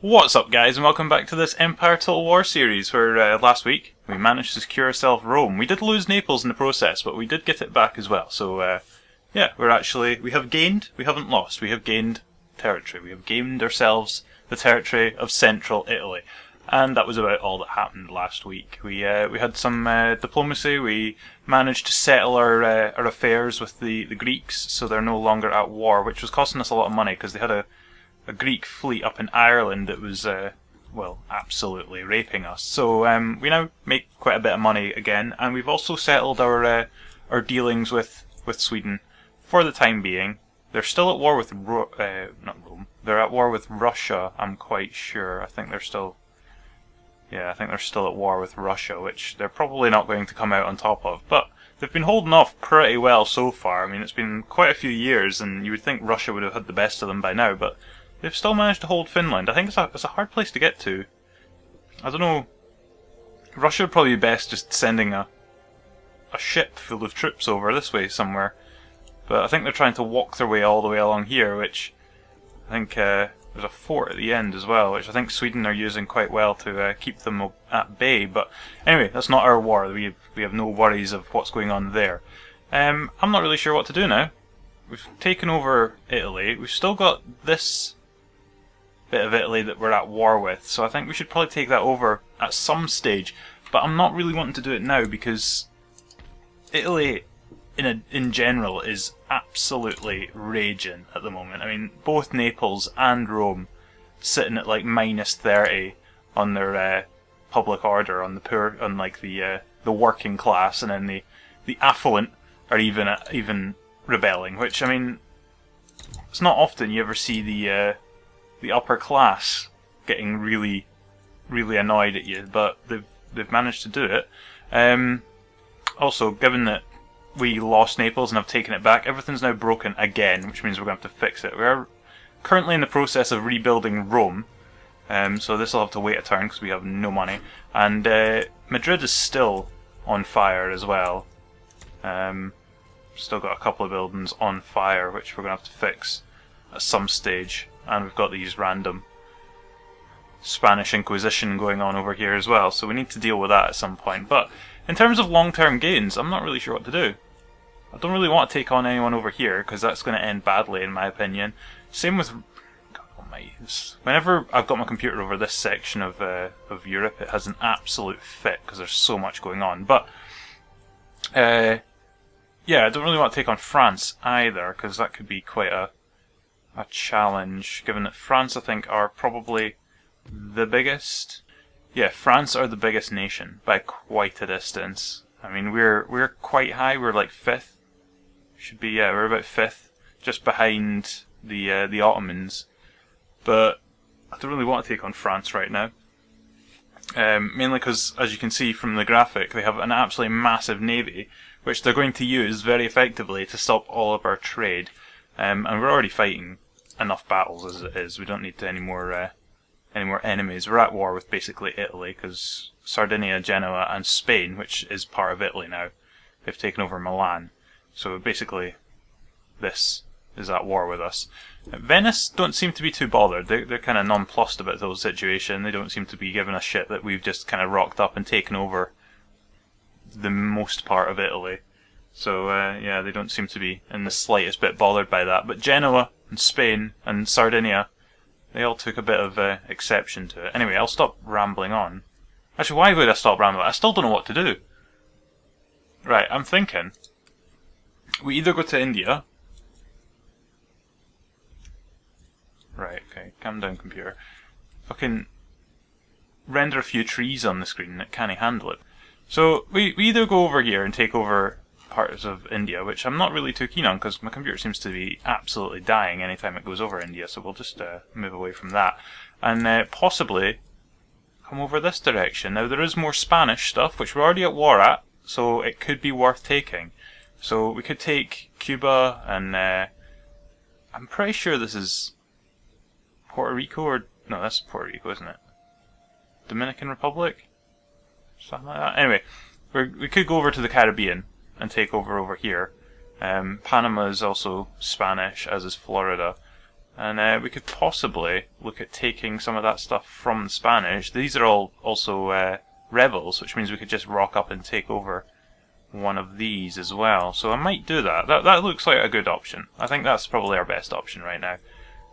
What's up, guys, and welcome back to this Empire Total War series, where last week we managed to secure ourselves Rome. We did lose Naples in the process, but we did get it back as well. So, yeah, we have gained, we haven't lost, we have gained territory. We have gained ourselves the territory of central Italy. And that was about all that happened last week. We had some diplomacy. We managed to settle our affairs with the Greeks, so they're no longer at war, which was costing us a lot of money because they had a Greek fleet up in Ireland that was, well, absolutely raping us. So we now make quite a bit of money again, and we've also settled our dealings with Sweden for the time being. They're still at war with not Rome. They're at war with Russia. I'm quite sure. I think they're still at war with Russia, which they're probably not going to come out on top of. But they've been holding off pretty well so far. I mean, it's been quite a few years, and you would think Russia would have had the best of them by now, but they've still managed to hold Finland. I think it's a hard place to get to. I don't know. Russia would probably be best just sending a ship full of troops over this way somewhere. But I think they're trying to walk their way all the way along here, which I think there's a fort at the end as well, which I think Sweden are using quite well to keep them at bay. But anyway, that's not our war. We have no worries of what's going on there. I'm not really sure what to do now. We've taken over Italy. We've still got this bit of Italy that we're at war with, so I think we should probably take that over at some stage, but I'm not really wanting to do it now because Italy in general is absolutely raging at the moment. I mean, both Naples and Rome sitting at like -30 on their public order, on the poor, on like the working class, and then the affluent are even rebelling, which, I mean, it's not often you ever see the upper class getting really, really annoyed at you, but they've managed to do it. Also, given that we lost Naples and have taken it back, everything's now broken again, which means we're going to have to fix it. We're currently in the process of rebuilding Rome, so this will have to wait a turn because we have no money. And Madrid is still on fire as well. Still got a couple of buildings on fire, which we're going to have to fix at some stage. And we've got these random Spanish Inquisition going on over here as well, so we need to deal with that at some point. But in terms of long-term gains, I'm not really sure what to do. I don't really want to take on anyone over here, because that's going to end badly, in my opinion. Same with... God almighty. Whenever I've got my computer over this section of Europe, it has an absolute fit, because there's so much going on. But, yeah, I don't really want to take on France either, because that could be quite a challenge, given that France, I think, are probably the biggest. Yeah, France are the biggest nation by quite a distance. I mean, we're quite high. We're like 5th. Should be, yeah, we're about 5th, just behind the Ottomans. But I don't really want to take on France right now. Mainly because, as you can see from the graphic, they have an absolutely massive navy, which they're going to use very effectively to stop all of our trade. And we're already fighting enough battles as it is. We don't need any more enemies. We're at war with basically Italy, because Sardinia, Genoa, and Spain, which is part of Italy now, they've taken over Milan. So basically, this is at war with us. Venice don't seem to be too bothered. They're kind of nonplussed about the whole situation. They don't seem to be giving a shit that we've just kind of rocked up and taken over the most part of Italy. So, yeah, they don't seem to be in the slightest bit bothered by that. But Genoa and Spain and Sardinia, they all took a bit of exception to it. Anyway, I'll stop rambling on. Actually, why would I stop rambling? I still don't know what to do. Right, I'm thinking we either go to India. Right, okay, calm down, computer. Fucking render a few trees on the screen that can't handle it. So, we either go over here and take over parts of India, which I'm not really too keen on because my computer seems to be absolutely dying anytime it goes over India, so we'll just move away from that. And possibly come over this direction. Now, there is more Spanish stuff, which we're already at war at, so it could be worth taking. So we could take Cuba, and I'm pretty sure this is Puerto Rico, or... no, that's Puerto Rico, isn't it? Dominican Republic? Something like that. Anyway, we could go over to the Caribbean and take over here. Panama is also Spanish, as is Florida. And we could possibly look at taking some of that stuff from the Spanish. These are all also rebels, which means we could just rock up and take over one of these as well. So I might do that. That looks like a good option. I think that's probably our best option right now,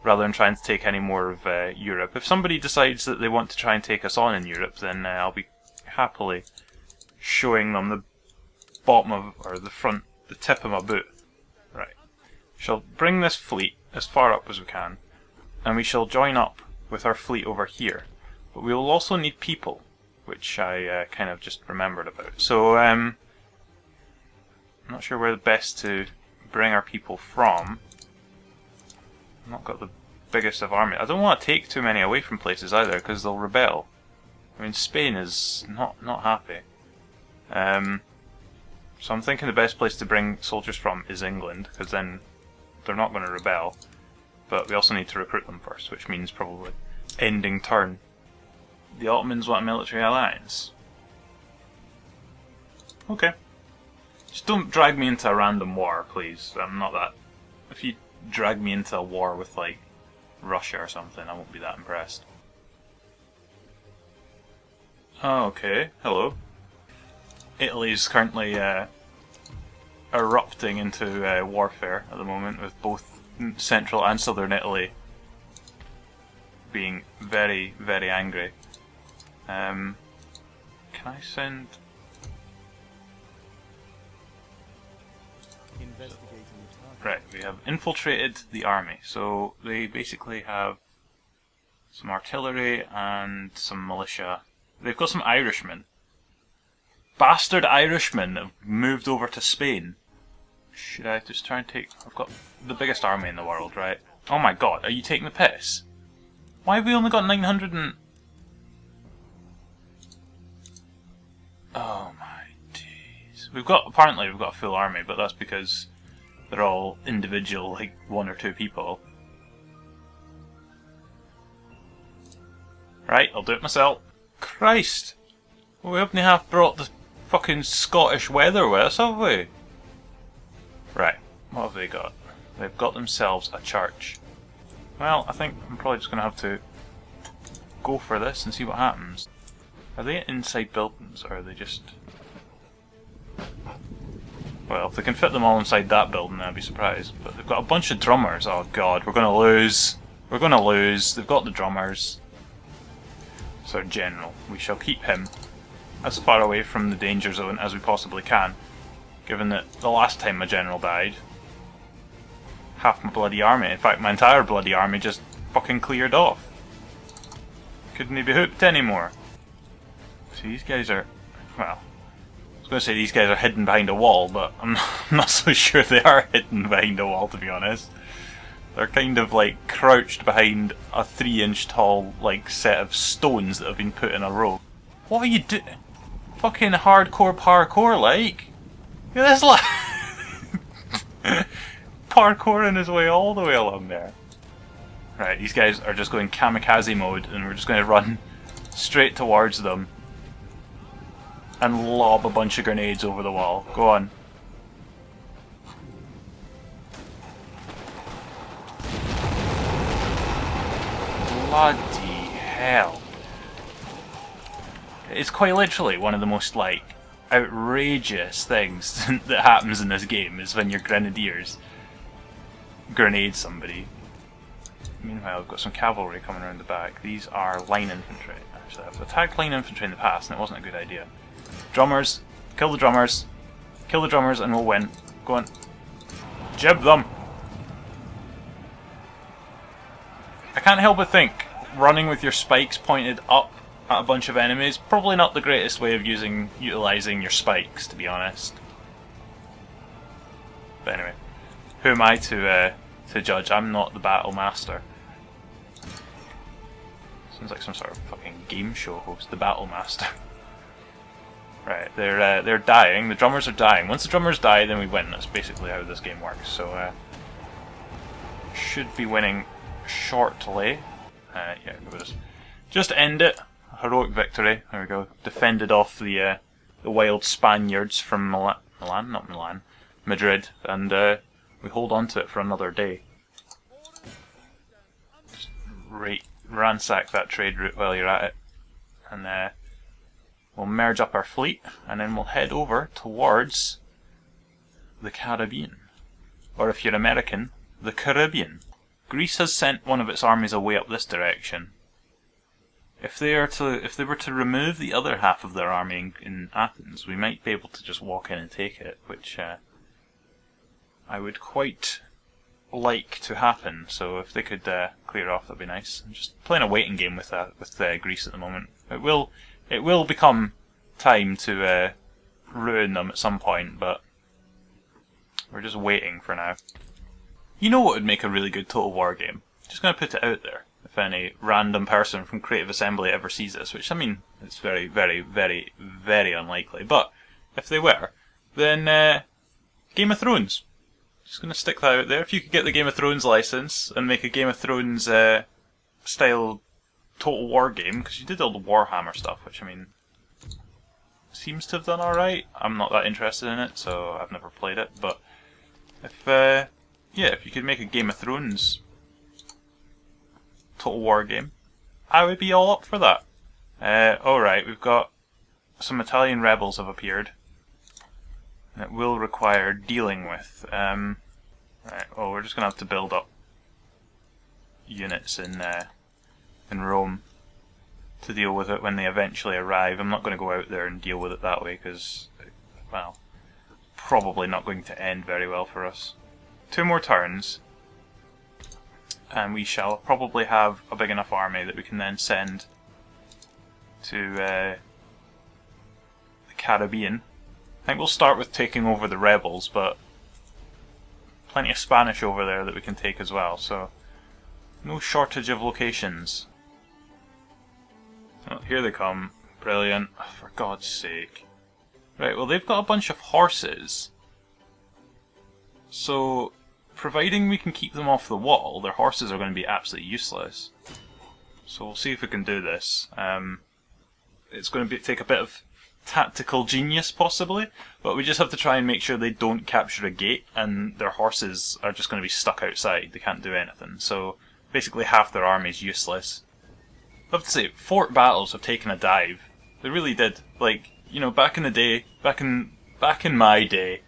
rather than trying to take any more of Europe. If somebody decides that they want to try and take us on in Europe, then I'll be happily showing them the bottom of, or the front, the tip of my boot. Right. Shall bring this fleet as far up as we can, and we shall join up with our fleet over here. But we will also need people, which I kind of just remembered about. So I'm not sure where the best to bring our people from. I've not got the biggest of army. I don't want to take too many away from places either, because they'll rebel. I mean, Spain is not happy. So I'm thinking the best place to bring soldiers from is England, because then they're not going to rebel. But we also need to recruit them first, which means probably ending turn. The Ottomans want a military alliance. Okay. Just don't drag me into a random war, please. I'm not that... If you drag me into a war with, like, Russia or something, I won't be that impressed. Oh, okay. Hello. Italy's currently erupting into warfare at the moment, with both central and southern Italy being very, very angry. Can I send... Right, we have infiltrated the army, so they basically have some artillery and some militia. They've got some Irishmen. Bastard Irishmen have moved over to Spain. Should I just try and take... I've got the biggest army in the world, right? Oh my god, are you taking the piss? Why have we only got 900 and... Oh my days. Apparently we've got a full army, but that's because they're all individual, like 1 or 2 people. Right, I'll do it myself. Christ! Well, we haven't half brought the fucking Scottish weather with us, have we? Right, what have they got? They've got themselves a church. Well, I think I'm probably just going to have to go for this and see what happens. Are they inside buildings, or are they just... Well, if they can fit them all inside that building, I'd be surprised. But they've got a bunch of drummers. Oh god, we're going to lose. We're going to lose. They've got the drummers. So general, we shall keep him as far away from the danger zone as we possibly can, given that the last time my general died, half my bloody army, in fact my entire bloody army, just fucking cleared off. Couldn't he be hooped anymore? So these guys are, well, I was going to say these guys are hidden behind a wall, but I'm not so sure they are hidden behind a wall, to be honest. They're kind of like crouched behind a 3-inch tall like set of stones that have been put in a row. What are you doing? Fucking hardcore parkour, like. Look at this, like. Parkouring his way all the way along there. Right, these guys are just going kamikaze mode, and we're just going to run straight towards them and lob a bunch of grenades over the wall. Go on. Bloody hell. It's quite literally one of the most, like, outrageous things that happens in this game, is when your grenadiers grenade somebody. Meanwhile, I've got some cavalry coming around the back. These are line infantry. Actually, I've attacked line infantry in the past, and it wasn't a good idea. Drummers, kill the drummers. Kill the drummers and we'll win. Go on. Jib them! I can't help but think, running with your spikes pointed up at a bunch of enemies, probably not the greatest way of utilising your spikes, to be honest. But anyway, who am I to judge? I'm not the battle master. Sounds like some sort of fucking game show host, the battle master. Right, they're dying. The drummers are dying. Once the drummers die, then we win. That's basically how this game works. So should be winning shortly. Yeah, we'll just end it. Heroic victory. There we go. Defended off the wild Spaniards from Madrid, and we hold on to it for another day. ransack that trade route while you're at it. And we'll merge up our fleet, and then we'll head over towards the Caribbean. Or if you're American, the Caribbean. Greece has sent one of its armies away up this direction. If they were to remove the other half of their army in Athens, we might be able to just walk in and take it, which I would quite like to happen. So if they could clear off, that'd be nice. I'm just playing a waiting game with Greece at the moment. It will become time to ruin them at some point, but we're just waiting for now. You know what would make a really good Total War game? Just going to put it out there. If any random person from Creative Assembly ever sees this, which I mean, it's very, very, very, very unlikely, but if they were, then Game of Thrones. Just going to stick that out there. If you could get the Game of Thrones license and make a Game of Thrones style Total War game, because you did all the Warhammer stuff, which I mean, seems to have done alright. I'm not that interested in it, so I've never played it, but if you could make a Game of Thrones Total War game, I would be all up for that. Alright, we've got some Italian rebels have appeared. And it will require dealing with. Right, well, we're just going to have to build up units in Rome to deal with it when they eventually arrive. I'm not going to go out there and deal with it that way because, well, probably not going to end very well for us. 2 more turns, and we shall probably have a big enough army that we can then send to the Caribbean. I think we'll start with taking over the rebels, but plenty of Spanish over there that we can take as well, so no shortage of locations. Oh, here they come. Brilliant. Oh, for God's sake. Right, well they've got a bunch of horses. So, providing we can keep them off the wall, their horses are going to be absolutely useless. So we'll see if we can do this. It's going to take a bit of tactical genius, possibly, but we just have to try and make sure they don't capture a gate, and their horses are just going to be stuck outside. They can't do anything. So, basically half their army is useless. I have to say, fort battles have taken a dive. They really did. Like, you know, back in the day, back in my day,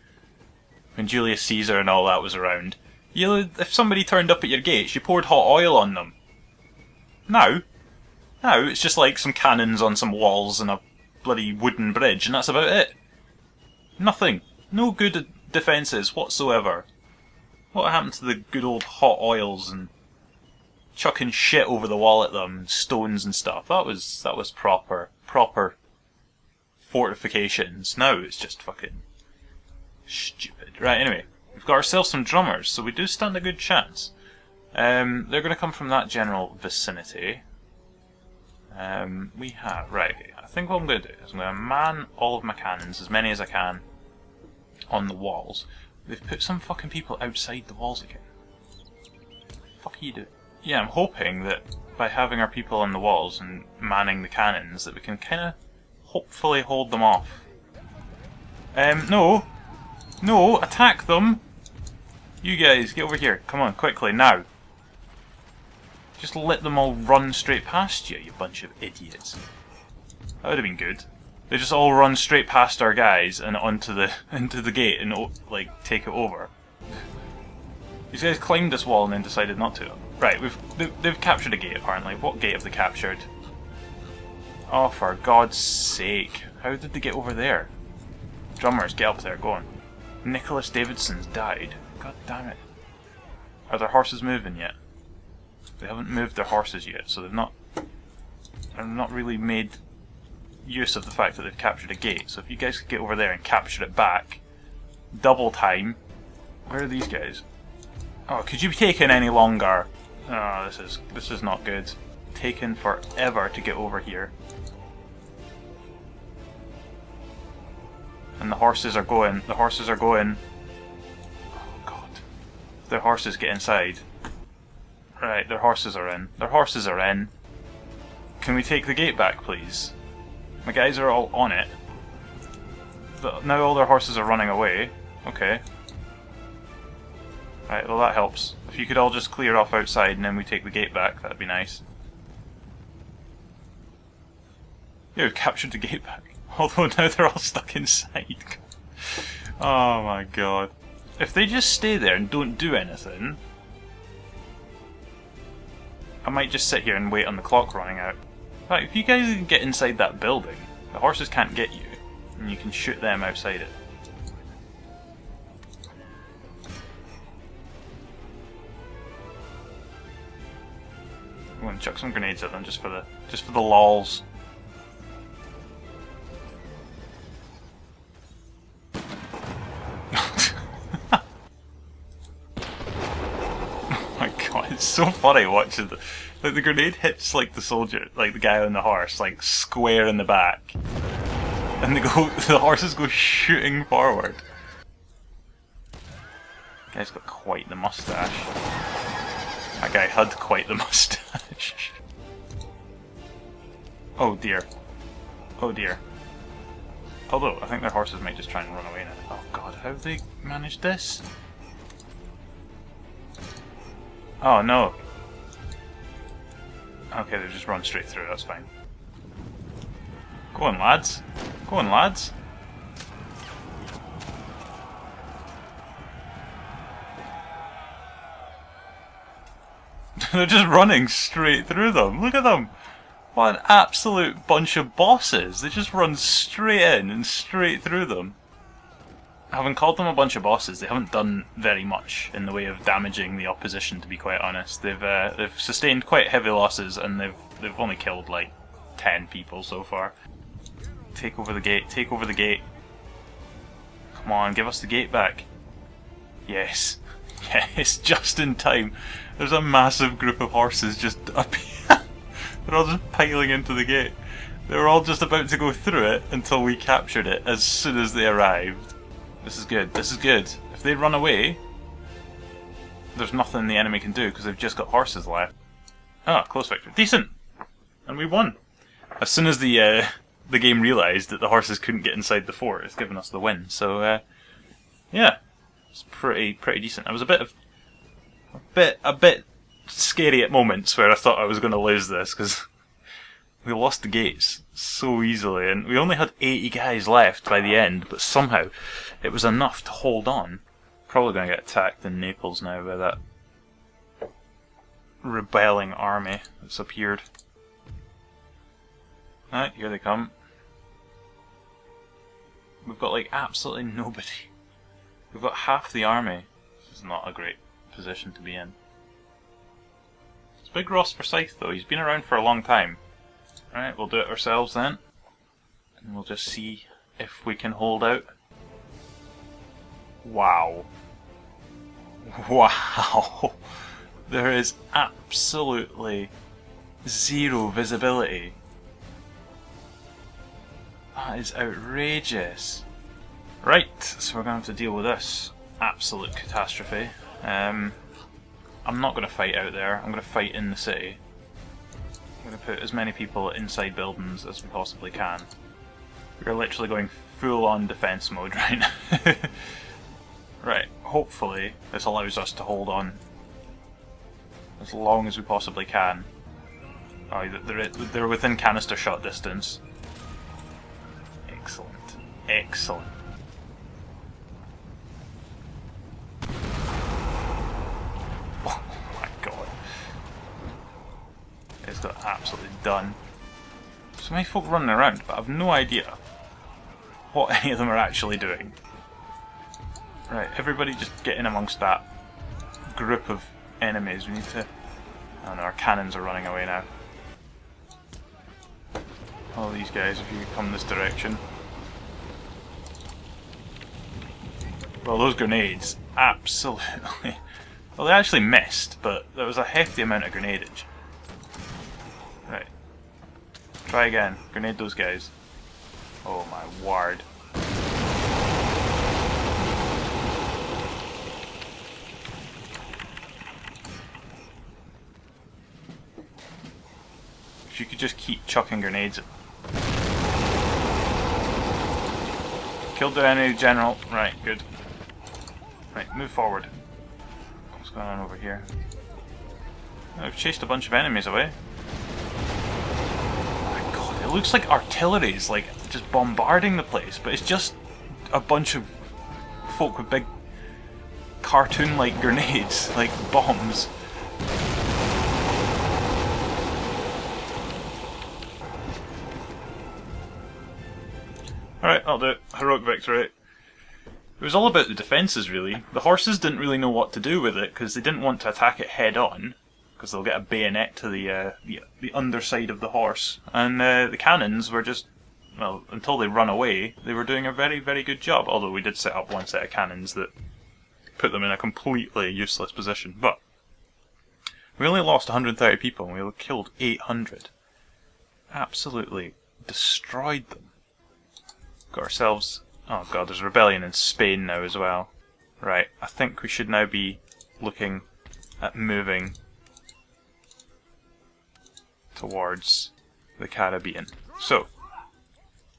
when Julius Caesar and all that was around, if somebody turned up at your gates, you poured hot oil on them. Now it's just like some cannons on some walls and a bloody wooden bridge, and that's about it. Nothing. No good defences whatsoever. What happened to the good old hot oils and chucking shit over the wall at them, and stones and stuff? That was proper fortifications. Now it's just fucking stupid. Right, anyway, we've got ourselves some drummers, so we do stand a good chance. They're going to come from that general vicinity. Right, okay. I think what I'm going to do is I'm going to man all of my cannons, as many as I can, on the walls. They've put some fucking people outside the walls again. What the fuck are you doing? Yeah, I'm hoping that by having our people on the walls and manning the cannons, that we can kind of hopefully hold them off. No! No! Attack them! You guys, get over here. Come on, quickly, now. Just let them all run straight past you, you bunch of idiots. That would have been good. They just all run straight past our guys and into the gate and like take it over. These guys climbed this wall and then decided not to. Right, they've captured a gate apparently. What gate have they captured? Oh, for God's sake! How did they get over there? Drummers, get up there, go on. Nicholas Davidson's died. God damn it! Are their horses moving yet? They haven't moved their horses yet, so they've not really made use of the fact that they've captured a gate. So if you guys could get over there and capture it back, double time. Where are these guys? Oh, could you be taking any longer? Oh, this is not good. Taken forever to get over here. And the horses are going. The horses are going. Oh God! If their horses get inside. Right, their horses are in. Their horses are in. Can we take the gate back, please? My guys are all on it. But now all their horses are running away. Okay. Right, well that helps. If you could all just clear off outside and then we take the gate back, that'd be nice. Yeah, we've captured the gate back. Although now they're all stuck inside. Oh my god. If they just stay there and don't do anything, I might just sit here and wait on the clock running out. Right, if you guys can get inside that building, the horses can't get you, and you can shoot them outside it. I'm gonna chuck some grenades at them just for the lols. It's so funny watching the grenade hits like the soldier, like the guy on the horse, like square in the back, and the horses go shooting forward. Guy's got quite the mustache. That guy had quite the mustache. Oh dear. Oh dear. Although I think their horses might just try and run away now. Oh god, how have they managed this? Oh no. Okay, they just run straight through, that's fine. Go on, lads. Go on, lads. They're just running straight through them. Look at them. What an absolute bunch of bosses. They just run straight in and straight through them. Having called them a bunch of bosses, they haven't done very much in the way of damaging the opposition, to be quite honest. They've sustained quite heavy losses, and they've only killed like 10 people so far. Take over the gate, take over the gate. Come on, give us the gate back. Yes. Yes, just in time. There's a massive group of horses just up here. They're all just piling into the gate. They were all just about to go through it until we captured it as soon as they arrived. This is good, this is good. If they run away, there's nothing the enemy can do because they've just got horses left. Ah, close victory. Decent! And we won! As soon as the game realised that the horses couldn't get inside the fort, it's given us the win. So, yeah. It's pretty decent. I was a bit scary at moments where I thought I was going to lose this because we lost the gates so easily, and we only had 80 guys left by the end, but somehow it was enough to hold on. Probably going to get attacked in Naples now by that rebelling army that's appeared. Right, here they come. We've got like absolutely nobody. We've got half the army. This is not a great position to be in. It's Big Ross Forsyth though, he's been around for a long time. Right, we'll do it ourselves then. And we'll just see if we can hold out. Wow. Wow. There is absolutely zero visibility. That is outrageous. Right, so we're going to have to deal with this absolute catastrophe. I'm not going to fight out there, I'm going to fight in the city. I'm going to put as many people inside buildings as we possibly can. We're literally going full on defense mode right now. Right, hopefully this allows us to hold on as long as we possibly can. Oh, they're within canister shot distance. Excellent, excellent. Oh my god. It's got absolutely done. So many folk running around, but I've no idea what any of them are actually doing. Right, everybody just get in amongst that group of enemies. We need to... Oh no, our cannons are running away now. All these guys, if you could come this direction. Well, those grenades, absolutely... Well, they actually missed, but there was a hefty amount of grenadage. Right. Try again. Grenade those guys. Oh my word. If you could just keep chucking grenades at... Killed the enemy general. Right, good. Right, move forward. What's going on over here? Oh, I've chased a bunch of enemies away. Oh my god, it looks like artillery's like just bombarding the place, but it's just a bunch of folk with big cartoon-like grenades, like bombs. Alright, I'll do it. Heroic victory. It was all about the defences, really. The horses didn't really know what to do with it, because they didn't want to attack it head-on, because they'll get a bayonet to the underside of the horse. And the cannons were just, well, until they run away, they were doing a very, very good job. Although we did set up one set of cannons that put them in a completely useless position. But we only lost 130 people, and we killed 800. Absolutely destroyed them. Got ourselves... Oh god, there's a rebellion in Spain now as well. Right, I think we should now be looking at moving towards the Caribbean. So,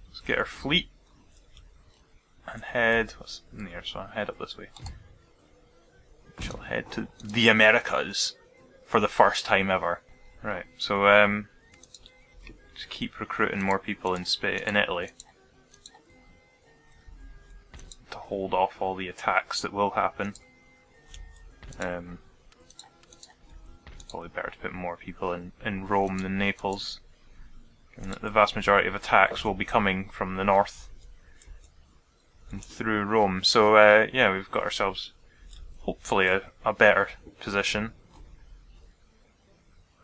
let's get our fleet and head... What's near? So head up this way. We shall head to the Americas for the first time ever. Right, so just keep recruiting more people in Italy. To hold off all the attacks that will happen. Probably better to put more people in Rome than Naples, given that the vast majority of attacks will be coming from the north and through Rome. So yeah, we've got ourselves hopefully a better position.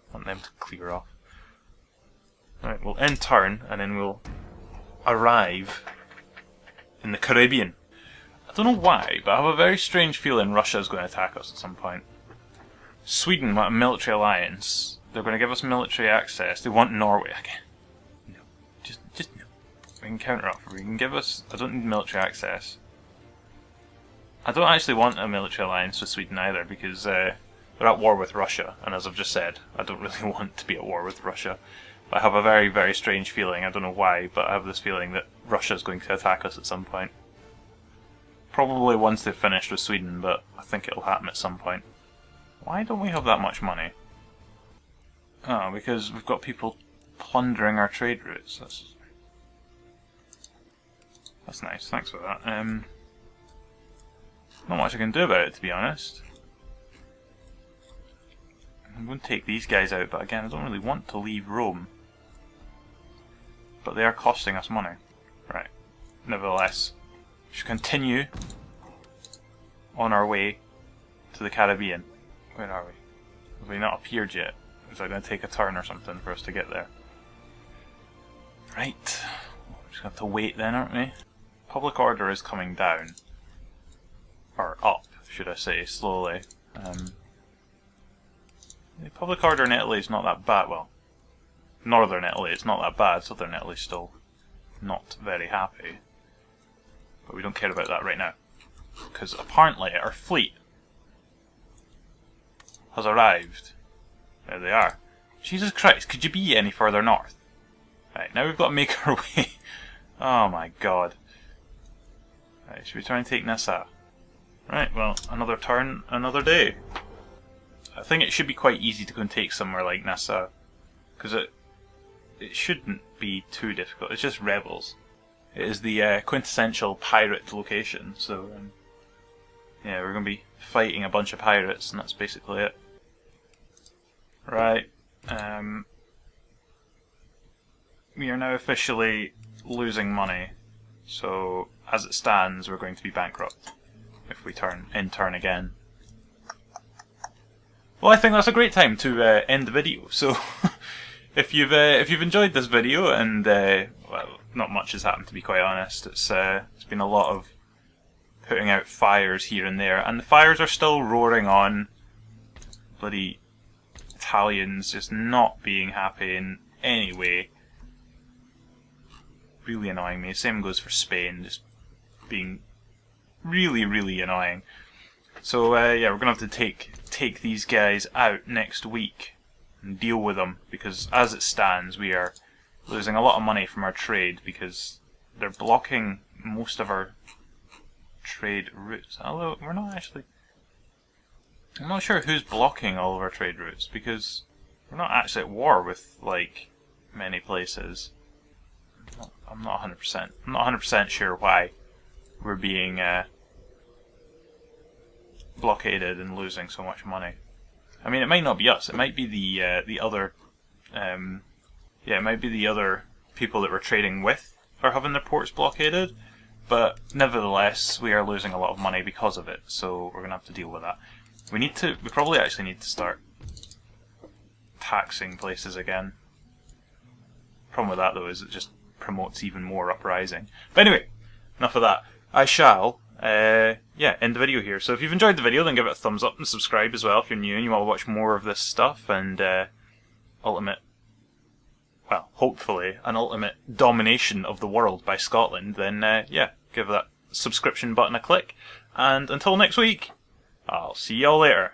I want them to clear off. Alright, we'll end turn and then we'll arrive in the Caribbean. I don't know why, but I have a very strange feeling Russia's going to attack us at some point. Sweden want a military alliance. They're going to give us military access. They want Norway again. No. Just no. We can counter-offer. We can give us... I don't need military access. I don't actually want a military alliance with Sweden either, because they're at war with Russia, and as I've just said, I don't really want to be at war with Russia. But I have a very, very strange feeling, I don't know why, but I have this feeling that Russia's going to attack us at some point. Probably once they've finished with Sweden, but I think it'll happen at some point. Why don't we have that much money? Oh, because we've got people plundering our trade routes. That's nice, thanks for that. Not much I can do about it, to be honest. I'm going to take these guys out, but again, I don't really want to leave Rome. But they are costing us money. Right. Nevertheless, we should continue on our way to the Caribbean. Where are we? Have we not appeared yet? Is that going to take a turn or something for us to get there? Right. We're just going to have to wait then, aren't we? Public order is coming down. Or up, should I say, slowly. The public order in Italy is not that bad. Well, northern Italy it's not that bad. Southern Italy's still not very happy. But we don't care about that right now. Because apparently our fleet has arrived. There they are. Jesus Christ, could you be any further north? Right, now we've got to make our way. Oh my god. Right, should we try and take Nissa? Right, well, another turn, another day. I think it should be quite easy to go and take somewhere like Nissa. Because it shouldn't be too difficult. It's just rebels. It is the quintessential pirate location, so yeah, we're going to be fighting a bunch of pirates, and that's basically it. Right, we are now officially losing money, so as it stands, we're going to be bankrupt if we turn again. Well, I think that's a great time to end the video. So, if you've enjoyed this video, and well, not much has happened to be quite honest. It's been a lot of putting out fires here and there, and the fires are still roaring on. Bloody Italians just not being happy in any way. Really annoying me. Same goes for Spain, just being really, really annoying. So yeah, we're gonna have to take these guys out next week and deal with them, because as it stands, we are losing a lot of money from our trade because they're blocking most of our trade routes. Although we're not actually. I'm not sure who's blocking all of our trade routes, because we're not actually at war with, like, many places. I'm not 100%. I'm not 100% sure why we're being blockaded and losing so much money. I mean, it might not be us. It might be the other, it might be the other people that we're trading with are having their ports blockaded. But nevertheless, we are losing a lot of money because of it. So we're gonna have to deal with that. We probably actually need to start taxing places again. Problem with that though is it just promotes even more uprising. But anyway, enough of that. I shall, end the video here. So if you've enjoyed the video, then give it a thumbs up and subscribe as well if you're new and you want to watch more of this stuff and hopefully an ultimate domination of the world by Scotland, then give that subscription button a click. And until next week, I'll see y'all later.